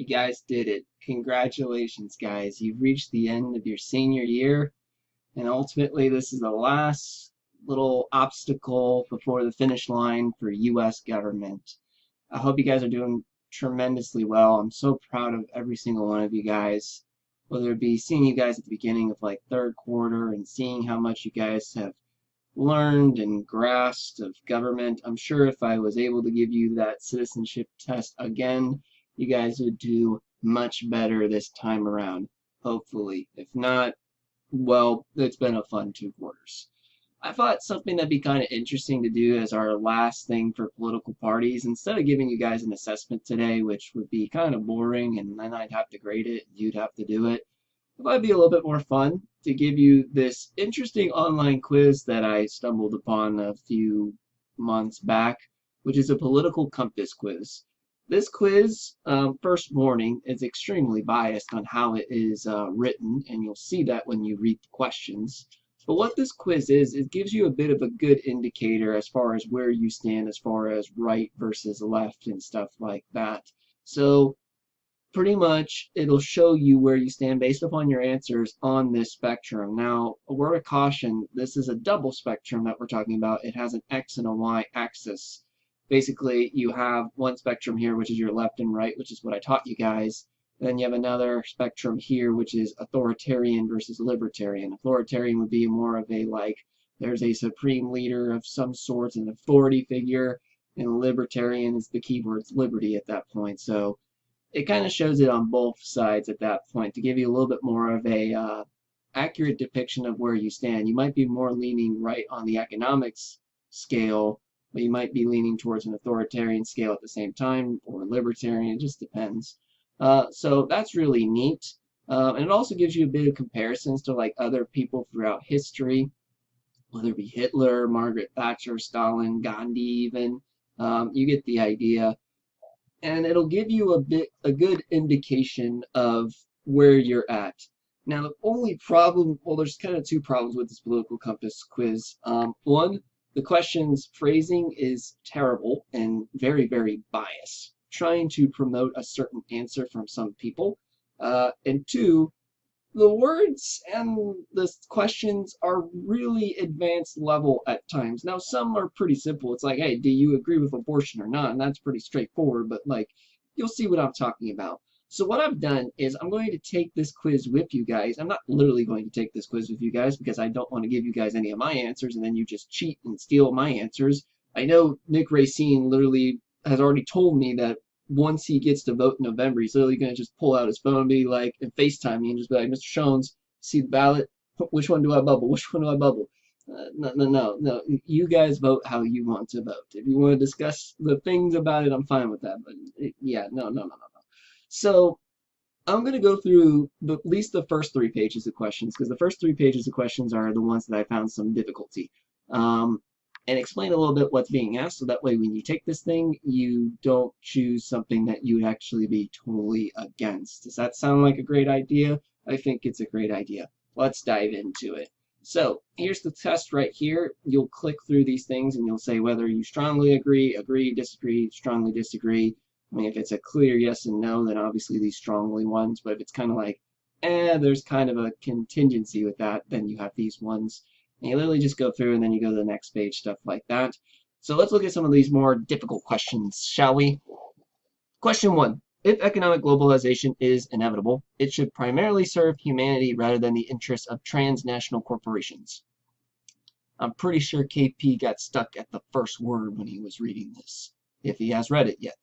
You guys did it. Congratulations, guys. You've reached the end of your senior year, and ultimately, this is the last little obstacle before the finish line for U.S. government. I hope you guys are doing tremendously well. I'm so proud of every single one of you guys, whether it be seeing you guys at the beginning of like third quarter and seeing how much you guys have learned and grasped of government. I'm sure if I was able to give you that citizenship test again, you guys would do much better this time around, hopefully. If not, well, it's been a fun 2 quarters. I thought something that'd be kind of interesting to do as our last thing for political parties, instead of giving you guys an assessment today, which would be kind of boring, and then I'd have to grade it, and you'd have to do it. It might be a little bit more fun to give you this interesting online quiz that I stumbled upon a few months back, which is a political compass quiz. This quiz, first warning, is extremely biased on how it is written, and you'll see that when you read the questions. But what this quiz is, it gives you a bit of a good indicator as far as where you stand as far as right versus left and stuff like that. So pretty much it'll show you where you stand based upon your answers on this spectrum. Now, a word of caution, this is a double spectrum that we're talking about. It has an X and a Y axis. Basically, you have one spectrum here, which is your left and right, which is what I taught you guys. Then you have another spectrum here, which is authoritarian versus libertarian. Authoritarian would be more of a like, there's a supreme leader of some sort, an authority figure, and libertarian is the keyword's liberty at that point. So it kind of shows it on both sides at that point to give you a little bit more of a accurate depiction of where you stand. You might be more leaning right on the economics scale, but you might be leaning towards an authoritarian scale at the same time, or libertarian. It just depends. So that's really neat. And it also gives you a bit of comparisons to like other people throughout history, whether it be Hitler, Margaret Thatcher, Stalin, Gandhi even. You get the idea. And it'll give you a good indication of where you're at. Now, the only problem, well, there's kind of two problems with this political compass quiz. One, the question's phrasing is terrible and very, very biased, trying to promote a certain answer from some people. And two, the words and the questions are really advanced level at times. Now, some are pretty simple. It's like, hey, do you agree with abortion or not? And that's pretty straightforward, but like, you'll see what I'm talking about. So what I've done is I'm going to take this quiz with you guys. I'm not literally going to take this quiz with you guys because I don't want to give you guys any of my answers and then you just cheat and steal my answers. I know Nick Racine literally has already told me that once he gets to vote in November, he's literally going to just pull out his phone and be like, and FaceTime me and just be like, Mr. Shoens, see the ballot? Which one do I bubble? Which one do I bubble? No. You guys vote how you want to vote. If you want to discuss the things about it, I'm fine with that. But yeah, no. So I'm going to go through at least the first 3 pages of questions, because the first 3 pages of questions are the ones that I found some difficulty. And explain a little bit what's being asked, so that way when you take this thing, you don't choose something that you would actually be totally against. Does that sound like a great idea? I think it's a great idea. Let's dive into it. So here's the test right here. You'll click through these things and you'll say whether you strongly agree, disagree, strongly disagree. I mean, if it's a clear yes and no, then obviously these strongly ones, but if it's kind of like, there's kind of a contingency with that, then you have these ones. And you literally just go through and then you go to the next page, stuff like that. So let's look at some of these more difficult questions, shall we? Question 1. If economic globalization is inevitable, it should primarily serve humanity rather than the interests of transnational corporations. I'm pretty sure KP got stuck at the first word when he was reading this, if he has read it yet.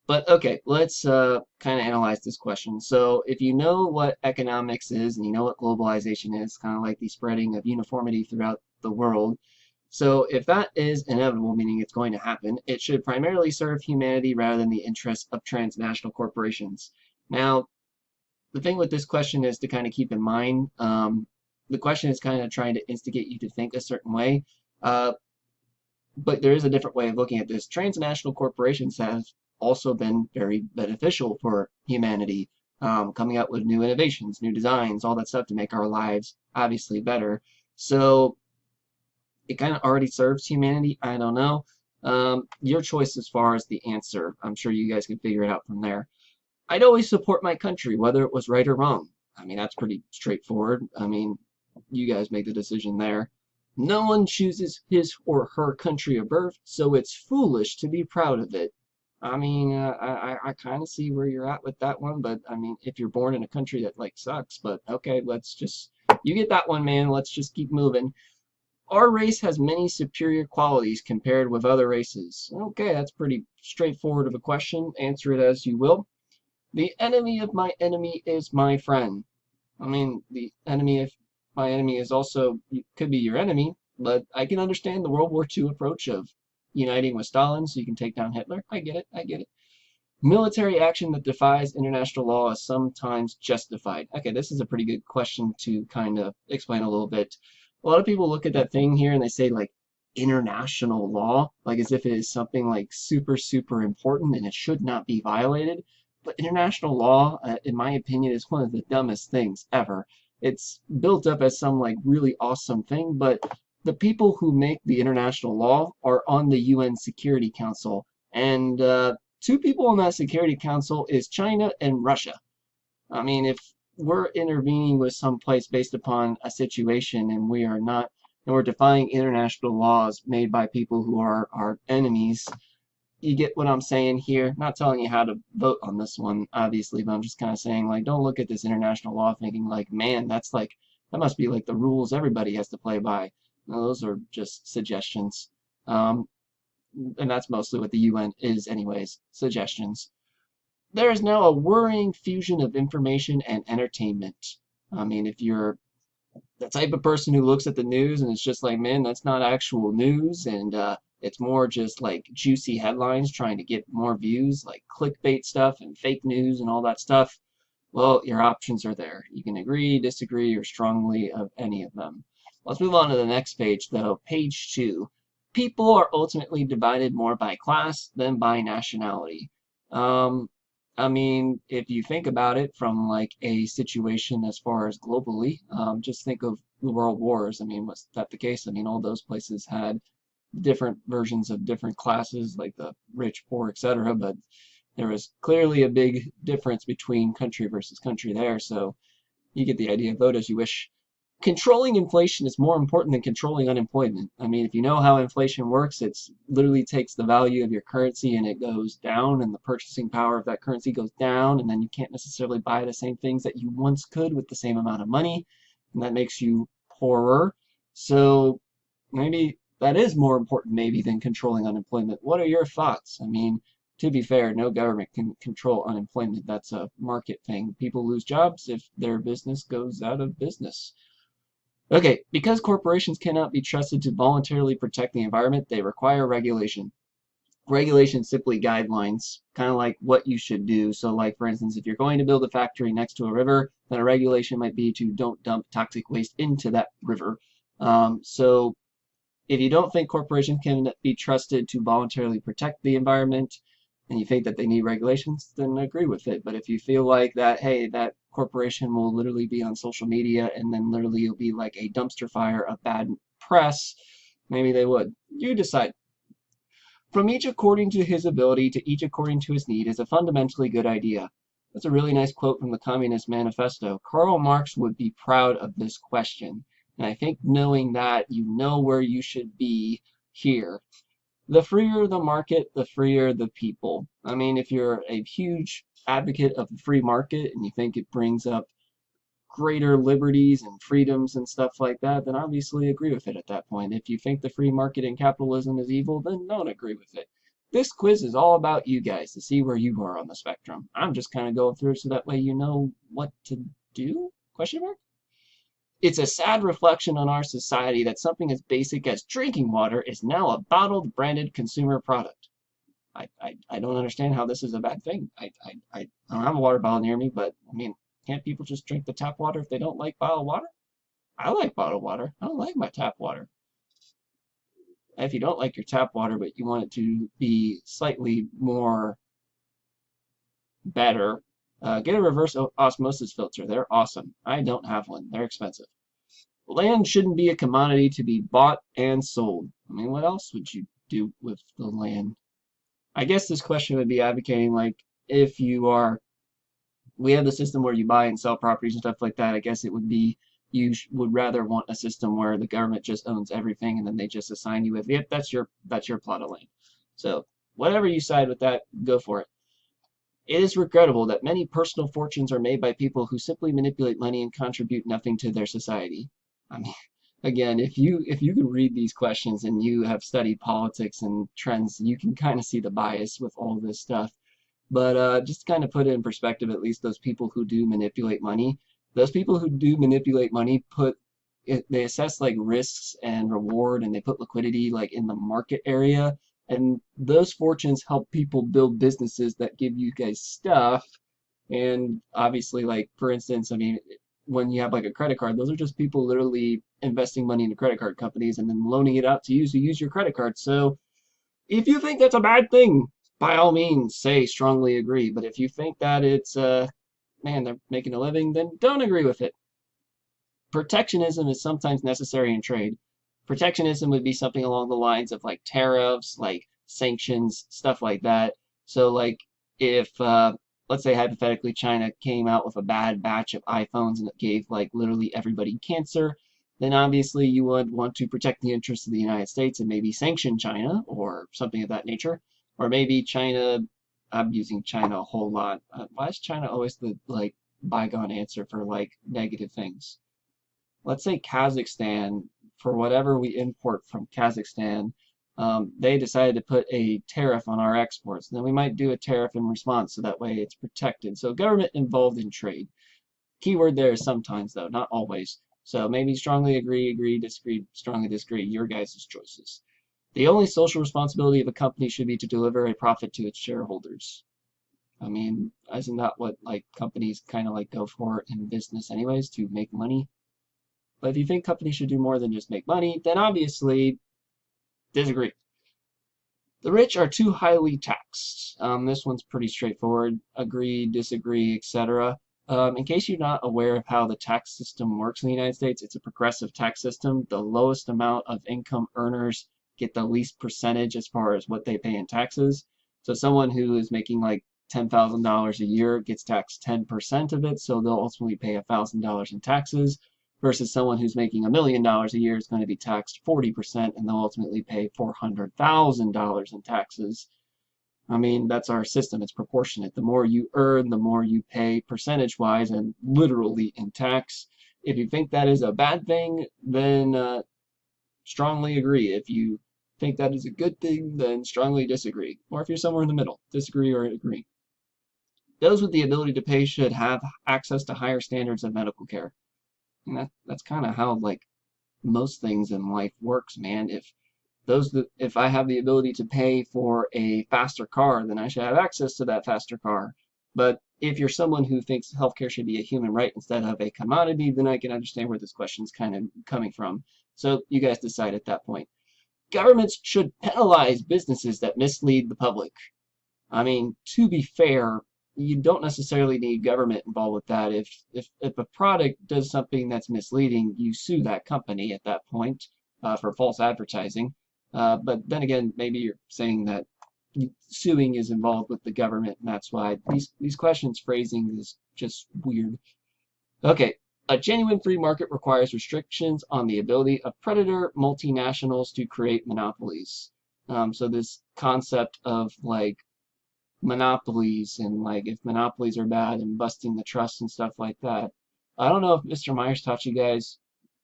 But okay, let's kind of analyze this question. So if you know what economics is and you know what globalization is, kind of like the spreading of uniformity throughout the world. So if that is inevitable, meaning it's going to happen, it should primarily serve humanity rather than the interests of transnational corporations. Now, the thing with this question is to kind of keep in mind, the question is kind of trying to instigate you to think a certain way. But there is a different way of looking at this. Transnational corporations have also been very beneficial for humanity, coming up with new innovations, new designs, all that stuff to make our lives obviously better. So it kind of already serves humanity. I don't know. Your choice as far as the answer. I'm sure you guys can figure it out from there. I'd always support my country, whether it was right or wrong. I mean, that's pretty straightforward. I mean, you guys make the decision there. No one chooses his or her country of birth, so it's foolish to be proud of it. I mean, I kind of see where you're at with that one, but I mean, if you're born in a country that like sucks, but okay, let's just, you get that one, man. Let's just keep moving. Our race has many superior qualities compared with other races. Okay, that's pretty straightforward of a question. Answer it as you will. The enemy of my enemy is my friend. I mean, the enemy of my enemy is also, could be your enemy, but I can understand the World War II approach of uniting with Stalin so you can take down Hitler. I get it, I get it. Military action that defies international law is sometimes justified. Okay, this is a pretty good question to kind of explain a little bit. A lot of people look at that thing here and they say like international law, like as if it is something like super, super important and it should not be violated. But international law, in my opinion, is one of the dumbest things ever. It's built up as some like really awesome thing, but the people who make the international law are on the UN Security Council. And two people on that Security Council is China and Russia. I mean, if we're intervening with some place based upon a situation and we are not, and we're defying international laws made by people who are our enemies, you get what I'm saying here. Not telling you how to vote on this one, obviously, but I'm just kind of saying, like, don't look at this international law thinking, like, man, that's like, that must be like the rules everybody has to play by. No, those are just suggestions. And that's mostly what the UN is anyways, suggestions. There is now a worrying fusion of information and entertainment. I mean, if you're the type of person who looks at the news and it's just like, man, that's not actual news, and it's more just like juicy headlines trying to get more views, like clickbait stuff and fake news and all that stuff, well, your options are there. You can agree, disagree, or strongly of any of them. Let's move on to the next page, though. Page 2. People are ultimately divided more by class than by nationality. I mean, if you think about it from like a situation as far as globally, just think of the world wars. I mean, was that the case? I mean, all those places had different versions of different classes, like the rich, poor, etc. But there was clearly a big difference between country versus country there. So you get the idea. Vote as you wish. Controlling inflation is more important than controlling unemployment. I mean, if you know how inflation works, it literally takes the value of your currency and it goes down, and the purchasing power of that currency goes down, and then you can't necessarily buy the same things that you once could with the same amount of money, and that makes you poorer. So maybe that is more important maybe than controlling unemployment. What are your thoughts? I mean, to be fair, no government can control unemployment. That's a market thing. People lose jobs if their business goes out of business. Okay, because corporations cannot be trusted to voluntarily protect the environment, they require regulation. Regulation is simply guidelines, kind of like what you should do. So like, for instance, if you're going to build a factory next to a river, then a regulation might be to don't dump toxic waste into that river. So if you don't think corporations can be trusted to voluntarily protect the environment, and you think that they need regulations, then agree with it. But if you feel like that, hey, that corporation will literally be on social media and then literally it'll be like a dumpster fire of bad press, maybe they would. You decide. From each according to his ability to each according to his need is a fundamentally good idea. That's a really nice quote from the Communist Manifesto. Karl Marx would be proud of this question. And I think knowing that, you know where you should be here. The freer the market, the freer the people. I mean, if you're a huge advocate of the free market and you think it brings up greater liberties and freedoms and stuff like that, then obviously agree with it at that point. If you think the free market and capitalism is evil, then don't agree with it. This quiz is all about you guys to see where you are on the spectrum. I'm just kind of going through so that way you know what to do? Question mark? It's a sad reflection on our society that something as basic as drinking water is now a bottled, branded consumer product. I don't understand how this is a bad thing. I don't have a water bottle near me, but I mean, can't people just drink the tap water if they don't like bottled water? I like bottled water. I don't like my tap water. If you don't like your tap water, but you want it to be slightly more better, get a reverse osmosis filter. They're awesome. I don't have one. They're expensive. Land shouldn't be a commodity to be bought and sold. I mean, what else would you do with the land? I guess this question would be advocating, like, if you are we have the system where you buy and sell properties and stuff like that. I guess it would be you would rather want a system where the government just owns everything and then they just assign you with, yep, that's your plot of land. So whatever you side with that, go for it. It is regrettable that many personal fortunes are made by people who simply manipulate money and contribute nothing to their society. I mean, again, if you can read these questions and you have studied politics and trends, you can kind of see the bias with all this stuff. But just to kind of put it in perspective, at least those people who do manipulate money, put it, they assess like risks and reward, and they put liquidity like in the market area, and those fortunes help people build businesses that give you guys stuff. And obviously, like for instance, I mean, when you have like a credit card, those are just people literally investing money into credit card companies and then loaning it out to you to use your credit card. So if you think that's a bad thing, by all means, say strongly agree. But if you think that it's man, they're making a living, then don't agree with it. Protectionism is sometimes necessary in trade. Protectionism would be something along the lines of like tariffs, like sanctions, stuff like that. So like if let's say hypothetically China came out with a bad batch of iPhones and it gave like literally everybody cancer, then obviously you would want to protect the interests of the United States and maybe sanction China or something of that nature. Or maybe China, I'm using China a whole lot. Why is China always the like bygone answer for like negative things? Let's say Kazakhstan, for whatever we import from Kazakhstan, they decided to put a tariff on our exports. Then we might do a tariff in response so that way it's protected. So government involved in trade. Keyword there is sometimes though, not always. So maybe strongly agree, disagree, strongly disagree, your guys' choices. The only social responsibility of a company should be to deliver a profit to its shareholders. I mean, isn't that what like companies kind of like go for in business anyways, to make money? But if you think companies should do more than just make money, then obviously disagree. The rich are too highly taxed. This one's pretty straightforward. Agree, disagree, etc. In case you're not aware of how the tax system works in the United States, it's a progressive tax system. The lowest amount of income earners get the least percentage as far as what they pay in taxes. So someone who is making like $10,000 a year gets taxed 10% of it, so they'll ultimately pay $1,000 in taxes, versus someone who's making $1 million a year is going to be taxed 40% and they'll ultimately pay $400,000 in taxes. I mean, that's our system. It's proportionate. The more you earn, the more you pay percentage-wise and literally in tax. If you think that is a bad thing, then strongly agree. If you think that is a good thing, then strongly disagree. Or if you're somewhere in the middle, disagree or agree. Those with the ability to pay should have access to higher standards of medical care. And that's kind of how like most things in life works, man. If I have the ability to pay for a faster car, then I should have access to that faster car. But if you're someone who thinks healthcare should be a human right instead of a commodity, then I can understand where this question's kind of coming from. So you guys decide at that point. Governments should penalize businesses that mislead the public. I mean, to be fair, you don't necessarily need government involved with that. If a product does something that's misleading, you sue that company at that point for false advertising. But then again, maybe you're saying that suing is involved with the government, and that's why these questions phrasing is just weird. Okay, a genuine free market requires restrictions on the ability of predator multinationals to create monopolies. So this concept of like monopolies and like if monopolies are bad and busting the trust and stuff like that. I don't know if Mr. Myers taught you guys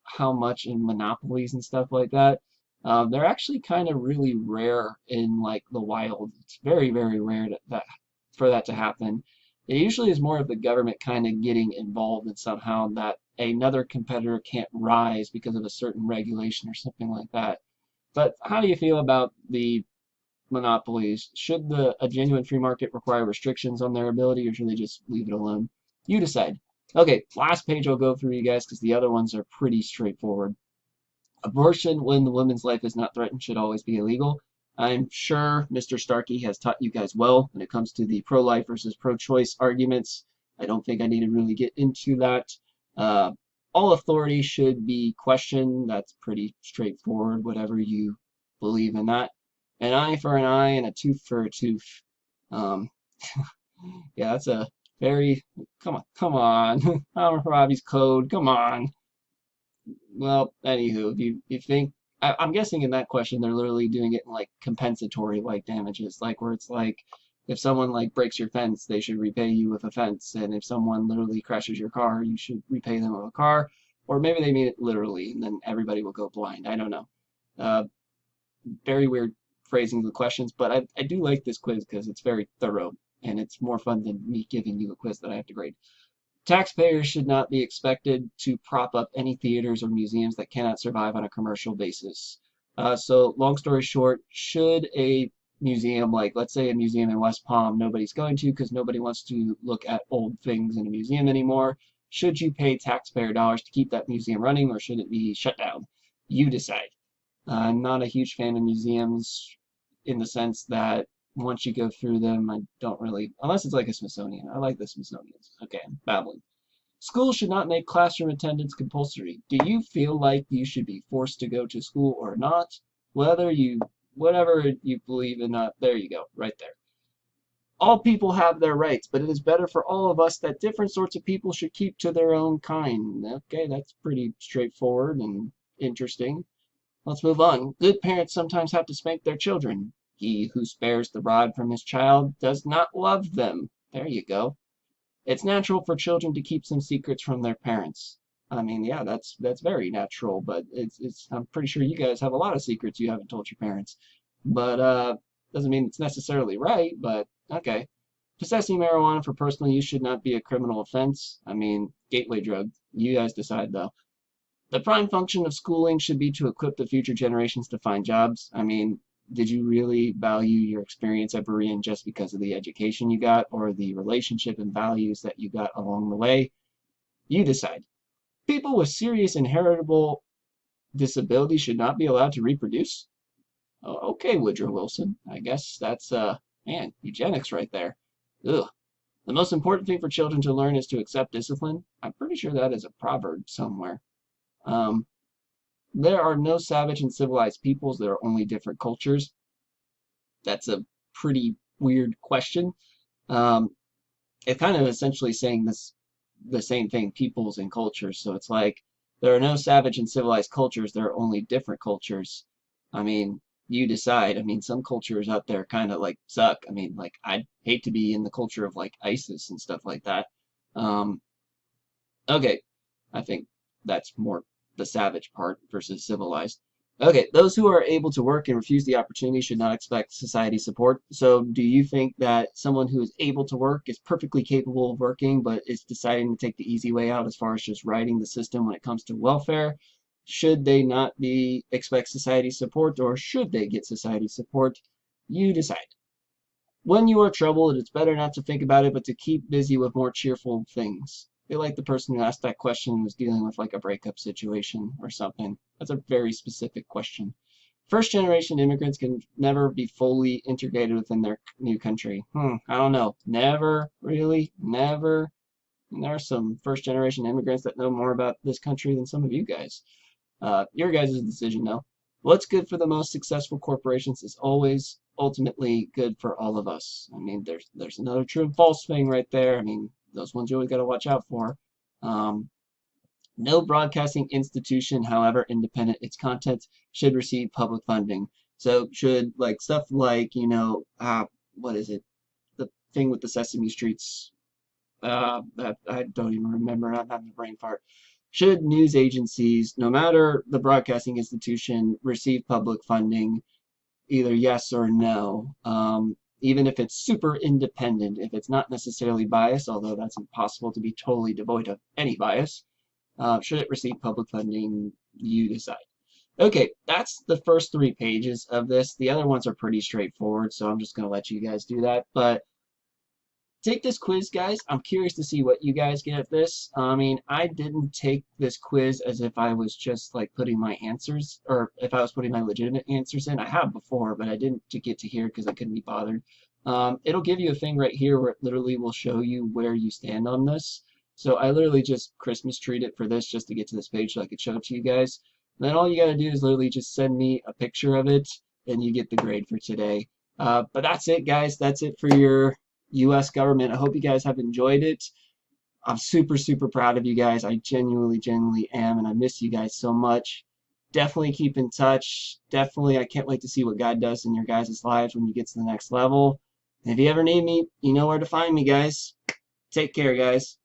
how much in monopolies and stuff like that. They're actually kind of really rare in like the wild. It's very, very rare for that to happen. It usually is more of the government kind of getting involved in somehow that another competitor can't rise because of a certain regulation or something like that. But how do you feel about the monopolies? Should a genuine free market require restrictions on their ability, or should they just leave it alone? You decide. Okay, last page I'll go through, you guys, because the other ones are pretty straightforward. Abortion when the woman's life is not threatened should always be illegal. I'm sure Mr. Starkey has taught you guys well when it comes to the pro-life versus pro-choice arguments. I don't think I need to really get into that. All authority should be questioned. That's pretty straightforward, whatever you believe in that. An eye for an eye and a tooth for a tooth. Yeah, that's a Very, come on. Hammurabi's code, come on. Well, anywho, if you think, I'm guessing in that question they're literally doing it in like compensatory like damages, like where it's like if someone like breaks your fence, they should repay you with a fence, and if someone literally crashes your car, you should repay them with a car, or maybe they mean it literally, and then everybody will go blind. I don't know. Uh, Very weird phrasing of the questions, but I do like this quiz because it's very thorough, and it's more fun than me giving you a quiz that I have to grade. Taxpayers should not be expected to prop up any theaters or museums that cannot survive on a commercial basis. So, long story short, should a museum, like let's say a museum in West Palm, nobody's going to because nobody wants to look at old things in a museum anymore, should you pay taxpayer dollars to keep that museum running or should it be shut down? You decide. I'm not a huge fan of museums in the sense that once you go through them, I don't really, unless it's like a Smithsonian. I like the Smithsonians. Okay, I'm babbling. Schools should not make classroom attendance compulsory. Do you feel like you should be forced to go to school or not? Whatever you believe in, there you go, right there. All people have their rights, but it is better for all of us that different sorts of people should keep to their own kind. Okay, that's pretty straightforward and interesting. Let's move on. Good parents sometimes have to spank their children. He who spares the rod from his child does not love them. There you go. It's natural for children to keep some secrets from their parents. I mean, yeah, that's very natural, but it's I'm pretty sure you guys have a lot of secrets you haven't told your parents. But doesn't mean it's necessarily right, but okay. Possessing marijuana for personal use should not be a criminal offense. I mean, gateway drug. You guys decide though. The prime function of schooling should be to equip the future generations to find jobs. I mean, did you really value your experience at Berean just because of the education you got or the relationship and values that you got along the way? You decide. People with serious inheritable disabilities should not be allowed to reproduce? Oh, okay, Woodrow Wilson. I guess that's, man, eugenics right there. Ugh. The most important thing for children to learn is to accept discipline. I'm pretty sure that is a proverb somewhere. Um, there are no savage and civilized peoples. There are only different cultures. That's a pretty weird question. Um, it's kind of essentially saying the same thing, peoples and cultures. So it's like there are no savage and civilized cultures. There are only different cultures. I mean, you decide. I mean, some cultures out there kind of like suck. I mean, like I'd hate to be in the culture of like ISIS and stuff like that. Um, okay, I think that's more the savage part versus civilized. Okay, those who are able to work and refuse the opportunity should not expect society support. So, do you think that someone who is able to work is perfectly capable of working, but is deciding to take the easy way out as far as just riding the system when it comes to welfare? Should they not be expect society support, or should they get society support? You decide. When you are troubled, it's better not to think about it, but to keep busy with more cheerful things. I feel like the person who asked that question was dealing with like a breakup situation or something. That's a very specific question. First generation immigrants can never be fully integrated within their new country. I don't know. Never, really, never. And there are some first generation immigrants that know more about this country than some of you guys. Your guys' decision, though. What's good for the most successful corporations is always ultimately good for all of us. I mean, there's another true and false thing right there. I mean, those ones you always got to watch out for. Um, no broadcasting institution, however independent its content, should receive public funding. So should like stuff like what is it? The thing with the Sesame Streets. That I don't even remember. I'm having a brain fart. Should news agencies, no matter the broadcasting institution, receive public funding, either yes or no, even if it's super independent, if it's not necessarily biased, although that's impossible to be totally devoid of any bias, should it receive public funding? You decide. Okay, that's the first 3 pages of this. The other ones are pretty straightforward, so I'm just going to let you guys do that. But take this quiz, guys. I'm curious to see what you guys get at this. I mean, I didn't take this quiz as if I was just like putting my answers, or if I was putting my legitimate answers in. I have before, but I didn't get to here because I couldn't be bothered. It'll give you a thing right here where it literally will show you where you stand on this. So I literally just Christmas treat it for this just to get to this page so I could show it to you guys. And then all you got to do is literally just send me a picture of it, and you get the grade for today. But that's it, guys. That's it for your U.S. government. I hope you guys have enjoyed it. I'm super, super proud of you guys. I genuinely am, and I miss you guys so much. Definitely keep in touch. Definitely, I can't wait to see what God does in your guys' lives when you get to the next level. And if you ever need me, you know where to find me, guys. Take care, guys.